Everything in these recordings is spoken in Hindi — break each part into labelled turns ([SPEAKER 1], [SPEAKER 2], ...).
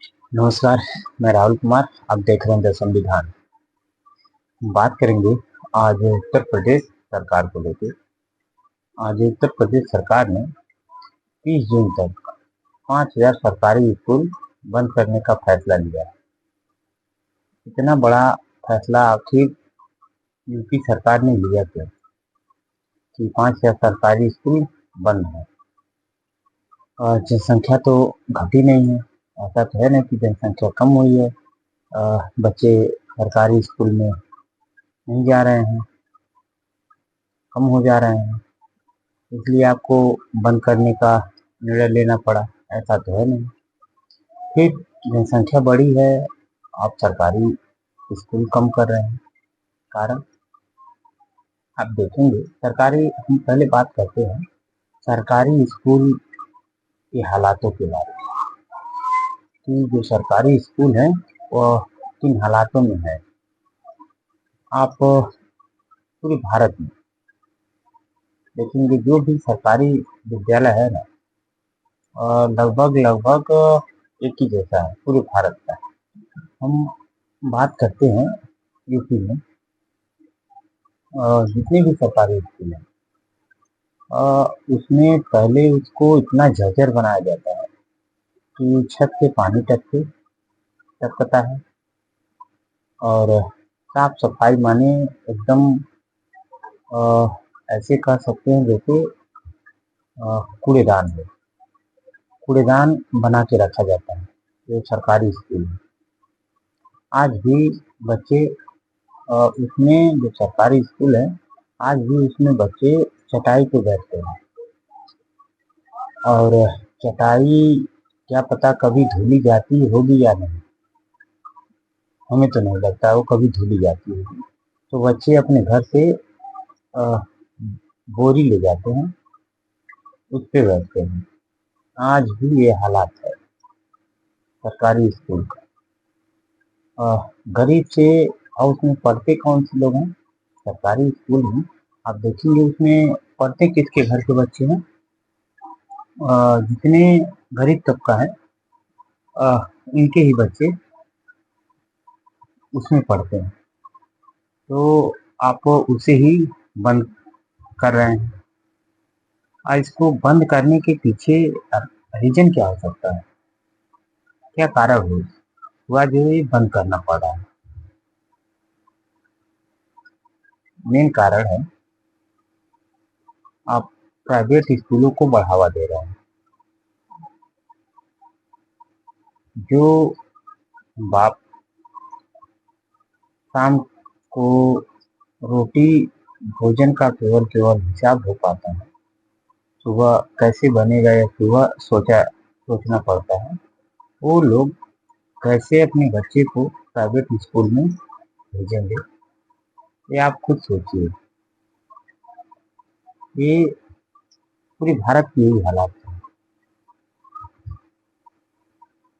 [SPEAKER 1] नमस्कार। मैं राहुल कुमार। आप देख रहे हैं द संविधान। बात करेंगे आज उत्तर प्रदेश सरकार को लेकर। आज उत्तर प्रदेश सरकार ने 30 जून तक 5,000 सरकारी स्कूल बंद करने का फैसला लिया है। इतना बड़ा फैसला आखिर यूपी सरकार ने लिया क्यों कि 5,000 सरकारी स्कूल बंद है? जनसंख्या तो घटी नहीं है। ऐसा तो है नहीं कि जनसंख्या कम हुई है। बच्चे सरकारी स्कूल में नहीं जा रहे हैं, कम हो जा रहे हैं, इसलिए आपको बंद करने का निर्णय लेना पड़ा। ऐसा तो है नहीं। फिर जनसंख्या बढ़ी है, आप सरकारी स्कूल कम कर रहे हैं। कारण आप देखेंगे सरकारी, हम पहले बात करते हैं सरकारी स्कूल के हालातों के बारे में कि जो सरकारी स्कूल है वह किन हालातों में है। आप पूरे भारत में देखेंगे जो भी सरकारी विद्यालय है ना, लगभग लगभग एक ही जैसा है पूरे भारत का। हम बात करते हैं यूपी में जितने भी सरकारी स्कूल हैं, उसमें पहले उसको इतना जर्जर बनाया जाता है कि छत से पानी टपकता है, और साफ सफाई माने एकदम ऐसे कह सकते हैं जैसे कूड़ेदान है। कूड़ेदान बना के रखा जाता है जो सरकारी स्कूल है। आज भी बच्चे उसमें, जो सरकारी स्कूल है, आज भी उसमें बच्चे चटाई पे बैठते हैं, और चटाई क्या पता कभी धुली जाती होगी या नहीं। हमें तो नहीं लगता वो कभी धुली जाती होगी। तो बच्चे अपने घर से अ, बोरी ले जाते हैं, उस पे बैठते हैं। आज भी ये हालात है सरकारी स्कूल का। गरीब से, और उसमें पढ़ते कौन से लोग हैं सरकारी स्कूल में? आप देखेंगे उसमें पढ़ते किसके घर के बच्चे हैं? जितने गरीब तबका है, इनके ही बच्चे उसमें पढ़ते हैं। तो आप उसे ही बंद कर रहे हैं। इसको बंद करने के पीछे रीजन क्या हो सकता है? क्या कारण हुआ जो ये बंद करना पड़ा है? मेन कारण है आप प्राइवेट स्कूलों को बढ़ावा दे रहे हैं। जो बाप शाम को रोटी भोजन का केवल केवल हिसाब हो पाता है, सुबह कैसे बनेगा या सुबह सोचना पड़ता है, वो लोग कैसे अपने बच्चे को प्राइवेट स्कूल में भेजेंगे? ये आप खुद सोचिए। ये पूरे भारत की यही हालात है।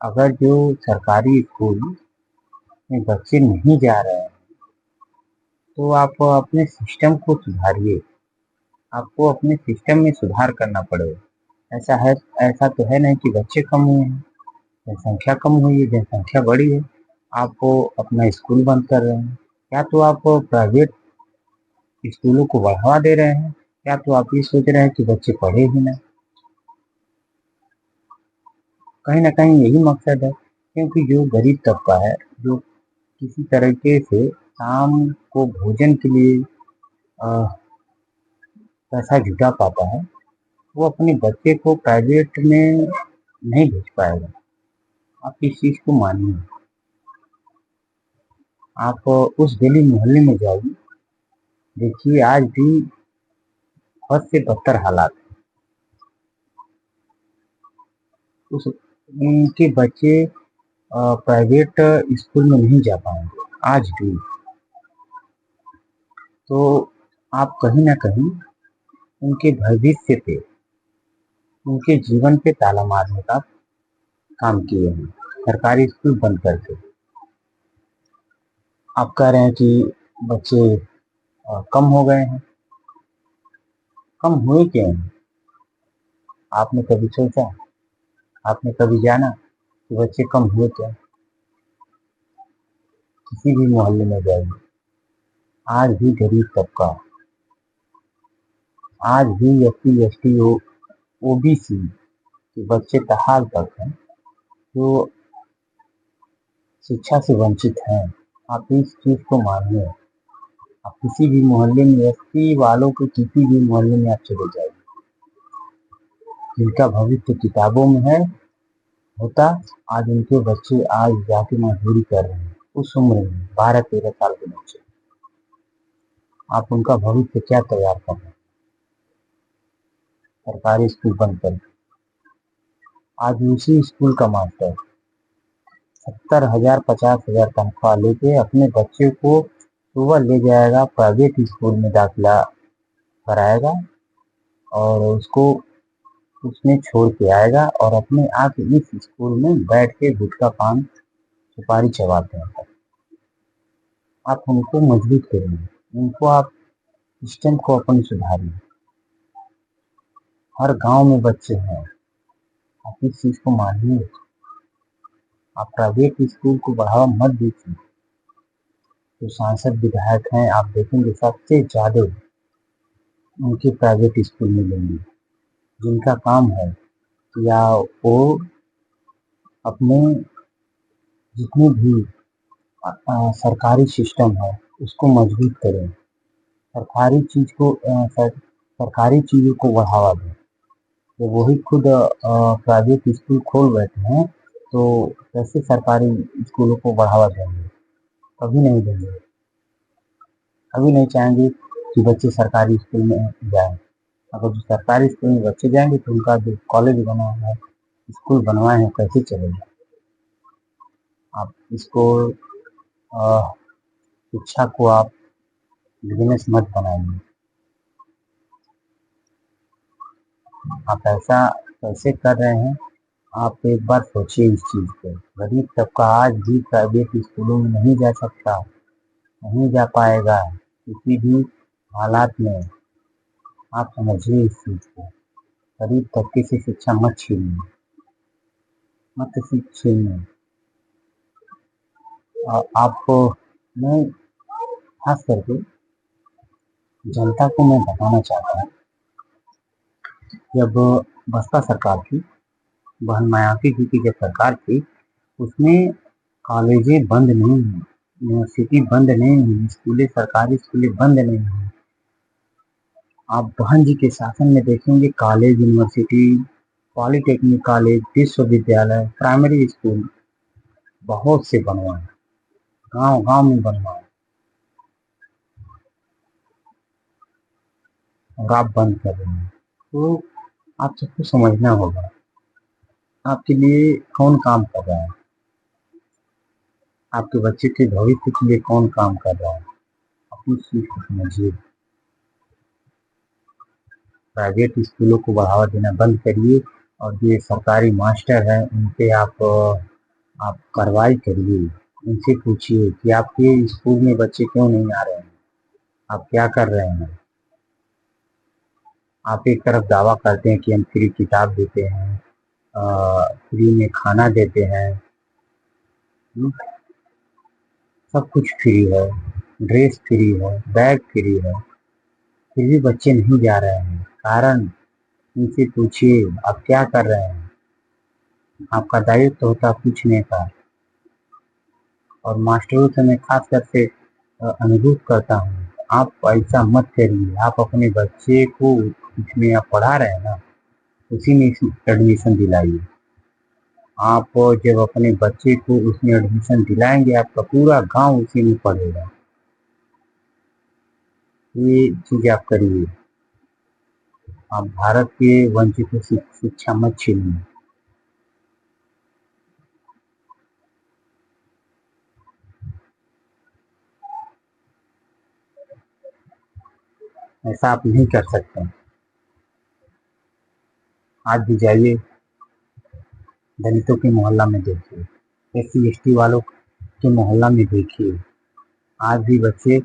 [SPEAKER 1] अगर जो सरकारी स्कूल में बच्चे नहीं जा रहे हैं, तो आप अपने सिस्टम को सुधारिए। आपको अपने सिस्टम में सुधार करना पड़ेगा। ऐसा तो है नहीं कि बच्चे कम हुए हैं, जनसंख्या कम हुई है, जनसंख्या बढ़ी है, आप अपना स्कूल बंद कर रहे हैं। या तो आप प्राइवेट स्कूलों को बढ़ावा दे रहे हैं, या तो आप ये सोच रहे हैं कि बच्चे पढ़े ही ना। कहीं ना कहीं यही मकसद है, क्योंकि जो गरीब तबका है, जो किसी तरीके से शाम को भोजन के लिए अ, पैसा जुटा पाता है, वो अपने बच्चे को प्राइवेट में नहीं भेज पाएगा। आप इस चीज को मानिए। आप उस गली मोहल्ले में जाइए, देखिए आज भी बद से बदतर हालात है। उनके बच्चे प्राइवेट स्कूल में नहीं जा पाएंगे आज भी। तो आप कहीं ना कहीं उनके भविष्य पे, उनके जीवन पे ताला मारने का काम किए हैं सरकारी स्कूल बंद करके। आप कह रहे हैं कि बच्चे कम हो गए हैं। कम हुए क्यों हैं? आपने कभी सोचा? आपने कभी जाना? कि बच्चे कम हुए क्या? किसी भी मोहल्ले में जाइए, आज भी गरीब तबका, आज भी एससी एसटी ओबीसी के बच्चे हाल तक हैं जो शिक्षा से वंचित हैं। आप इस चीज को मानिए। आप किसी भी मोहल्ले में, एसटी वालों के किसी भी मोहल्ले में आप चले जाइए, जिनका भविष्य किताबों में है होता, आज उनके बच्चे आज जाके मजदूरी कर रहे हैं उस उम्र में, 12-13 साल के बच्चे। आप उनका भविष्य क्या तैयार कर रहे हैं? सरकारी स्कूल बंद कर, आज उसी स्कूल का मास्टर 70,000 50,000 तनख्वाह लेके अपने बच्चे को सुबह ले जाएगा, प्राइवेट स्कूल में दाखिला कराएगा और उसको उसमें छोड़ के आएगा और अपने आप इस स्कूल में बैठ के गुटखा पान सुपारी चबाते हैं। आप उनको मजबूत करिए, उनको आप सिस्टम को अपनी सुधारिए। हर गांव में बच्चे हैं, आप इस चीज को मानिए। आप प्राइवेट स्कूल को बढ़ावा मत दीजिए। जो सांसद विधायक हैं आप देखेंगे सबसे ज्यादा उनके प्राइवेट स्कूल मिलेंगे, जिनका काम है या वो अपने जितने भी सरकारी सिस्टम है उसको मजबूत करें, सरकारी चीज को सरकारी चीजों को बढ़ावा दें। तो वही खुद प्राइवेट स्कूल खोल बैठे हैं तो कैसे सरकारी स्कूलों को बढ़ावा देंगे? कभी नहीं देंगे, कभी नहीं चाहेंगे कि बच्चे सरकारी स्कूल में जाएं। अगर जो सरकारी स्कूल में बच्चे जाएंगे तो उनका जो कॉलेज बना है, स्कूल बनवाए हैं, कैसे चलेगा? आप इसको शिक्षा को आप बिजनेस मत बनाइए। आप ऐसा कैसे कर रहे हैं? आप एक बार सोचिए इस चीज को। गरीब तबका आज भी प्राइवेट स्कूलों में नहीं जा सकता, नहीं जा पाएगा किसी भी हालात में। आप समझिए इस चीज को। गरीब तबके से शिक्षा मत छीनिए, मत छीनिए। आपको मैं खास करके जनता को मैं बताना चाहता हूँ, जब बसपा सरकार थी, बहन मायावती जी की जब सरकार थी, उसमें कॉलेजें बंद नहीं हुई, यूनिवर्सिटी बंद नहीं हुई, स्कूलें सरकारी स्कूलें बंद नहीं हुई। आप बहन जी के शासन में देखेंगे कॉलेज, यूनिवर्सिटी, पॉलिटेक्निक कॉलेज, विश्वविद्यालय, प्राइमरी स्कूल बहुत से बनवाए, गांव गांव में बनवाए, और आप बंद कर रहे हैं। तो आप सबको समझना होगा आपके लिए कौन काम कर रहा है, आपके बच्चे के भविष्य के लिए कौन काम कर रहा है। अपनी चीज को समझिए। प्राइवेट स्कूलों को बढ़ावा देना बंद करिए और ये सरकारी मास्टर हैं उन पे आप कार्रवाई करिए। उनसे पूछिए कि आपके स्कूल में बच्चे क्यों नहीं आ रहे हैं, आप क्या कर रहे हैं। आप एक तरफ दावा करते हैं कि हम फ्री किताब देते हैं, फ्री में खाना देते हैं, सब कुछ फ्री है, ड्रेस फ्री है, बैग फ्री है, फिर भी बच्चे नहीं जा रहे हैं। कारण उनसे पूछिए आप क्या कर रहे हैं। आपका दायित्व तो होता पूछने का। और मास्टरों से मैं खास करके अनुरोध करता हूँ, आप ऐसा मत करिए। आप अपने बच्चे को जिसमें आप पढ़ा रहे हैं ना, उसी में एडमिशन दिलाइए। आप जब अपने बच्चे को उसमें एडमिशन दिलाएंगे, आपका पूरा गांव उसी में पढ़ेगा। ये चीज आप करिए। आप भारत के वंचितों से शिक्षा मत छीनिए। ऐसा आप नहीं कर सकते। आज भी जाइए दलितों के मोहल्ला में देखिए, एससी एसटी वालों के मोहल्ला में देखिए, आज भी बच्चे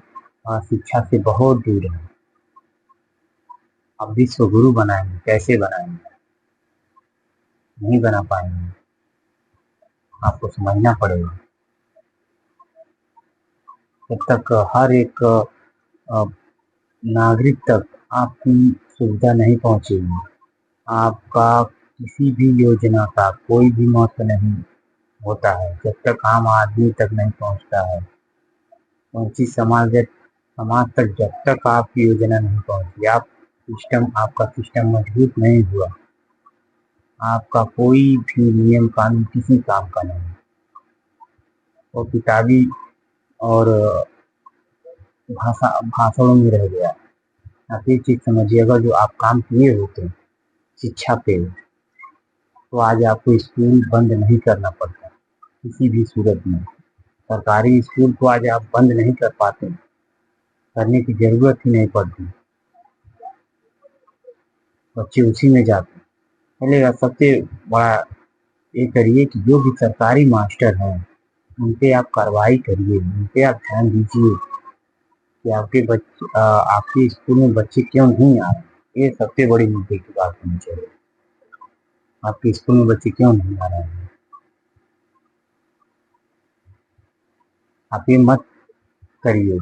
[SPEAKER 1] शिक्षा से बहुत दूर हैं। अब विश्व गुरु बनाएंगे, कैसे बनाएंगे? नहीं बना पाएंगे। आपको समझना पड़ेगा। जब तक हर एक नागरिक तक आपकी सुविधा नहीं पहुंचेगी, आपका किसी भी योजना का कोई भी महत्व नहीं होता है जब तक आम आदमी तक नहीं पहुंचता है। पहुंची समाज तक जब तक आपकी योजना नहीं पहुंची, आपका सिस्टम मजबूत नहीं हुआ, आपका कोई भी नियम कानून किसी काम का नहीं। वो किताबी और भाषणों में रह गया। आप एक चीज समझिए, अगर जो आप काम किए होते शिक्षा पे, तो आज आपको स्कूल बंद नहीं करना पड़ता किसी भी सूरत में। सरकारी स्कूल को आज आप बंद नहीं कर पाते, करने की जरूरत ही नहीं पड़ती, बच्चे उसी में जाते। चलेगा, सबसे बड़ा ये करिए कि जो भी सरकारी मास्टर हैं उन पे आप कार्रवाई करिए, उन पे आप ध्यान दीजिए कि आपके स्कूल में बच्चे क्यों नहीं आ रहे। ये सबसे बड़ी मुद्दे की बात होनी चाहिए, आपके स्कूल में बच्चे क्यों नहीं आ रहे हैं। आप ये मत करिए